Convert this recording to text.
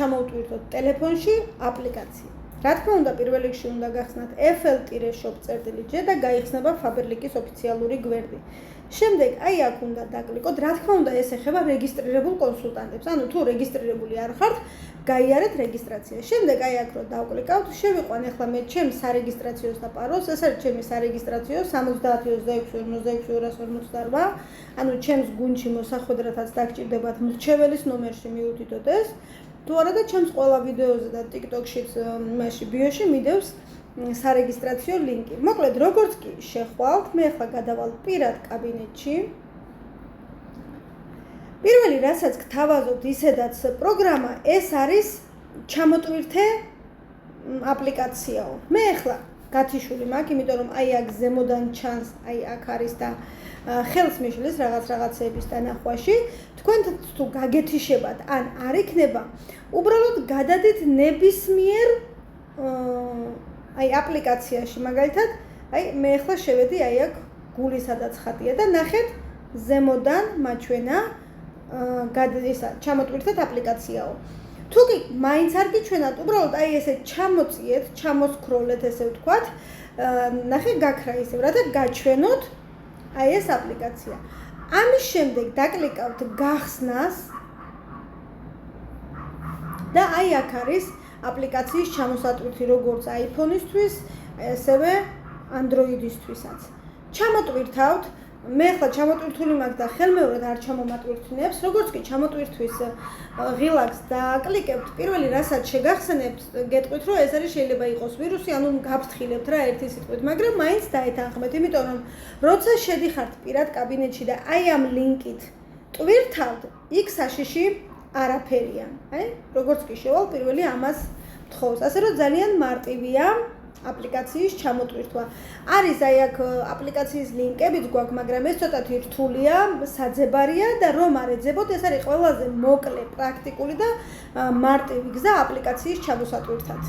ჩამოვტვირთოთ ტელეფონში აპლიკაცია. რა თქმა უნდა, პირველ რიგში უნდა გახსნათ FL-shop-j და გაიხსნება Faberlic-ის ოფიციალური გვერდი. შემდეგ აი აქ უნდა დაკლიკოთ, რა თქმა უნდა, ეს ეხება რეგისტრირებულ კონსულტანტებს. ანუ თუ რეგისტრირებული არ ხართ, გაიარეთ რეგისტრაცია. შემდეგ აი აქ რო დავკლიკავთ, შევიყვან ახლა მე ჩემს სარეგისტრაციო პაროლს, ეს არის ჩემი სარეგისტრაციო 7026-24248. ანუ ჩემს გუნდში მოსახვედრათაც დაგჭირდებათ მრჩეველის ნომერში მივუთითოთ ეს. თუ არა და ჩემს ყველა ვიდეოზე და TikTok-შიც მასში ბიოში მიდევს სარეგისტრაციო ლინკი. მოკლედ, როგორც კი შეხვალთ, მე ახლა გადავალ პირად კაბინეტში. პირველი, რასაც გთავაზობთ, ისედაც პროგრამა, ეს არის ჩამოტვირთე აპლიკაციაო. მე ახლა გათიშული მაქვს, იმიტომ რომ აი აქ ზემოდან ჩანს, აი აქ არის და ხელს მიშლის რაღაცეების დანახვაში. თქვენ თუ გაგეთიშებათ, ან არ იქნება, უბრალოდ გადადით ნებისმიერ აი აპლიკაციაში, მაგალითად, აი მე ახლა შევედი აი აქ გული სადაც ხატია და ნახეთ ზემოდან მაჩვენა ისა ჩამოტვირთეთ აპლიკაციაო. თუ კი მაინც არ გიჩვენათ, უბრალოდ აი ესე ჩამოწიეთ, ჩამოსკროლეთ, ესე ვთქვათ, ნახე გაქრა ისევ, რათა გაჩვენოთ აი ეს აპლიკაცია. ამის შემდეგ დაკლიკავთ გახსნას და აი აქ არის აპლიკაციის ჩამოსატვირთი როგორც iPhone-ისთვის, ასევე Android-ისთვისაც. ჩამოტვირთავთ, მე ახლა ჩამოტვირთული მაქვს და ხელმეორედ არ ჩამომატვირთნებს, როგორც კი ჩამოტვირთვის ღილაკს დაკლიკებთ, პირველი რასაც შეგახსენებთ, გეტყვით რომ ეს არის შეიძლება იყოს ვირუსი, ანუ გაფრთხილებთ რა ერთი სიტყვით, მაგრამ მაინც დაეთანხმეთ, იმიტომ რომ როცა შედიხართ პირად კაბინეტში და აი ამ ლინკით ტვირთავთ, იქ საშიში არაფერია. აი, როგორც კი შევალ, პირველი ამას მთხოვს. ასე რომ ძალიან მარტივია აპლიკაციის ჩამოტვირთვა. არის აი აქ აპლიკაციის ლინკებიც გვაქვს, მაგრამ ეს ცოტათი რთულია, საძებარია და რომ არ ეძებოთ, ეს არის ყველაზე მოკლე, პრაქტიკული და მარტივი გზა აპლიკაციის ჩამოსატვირთად.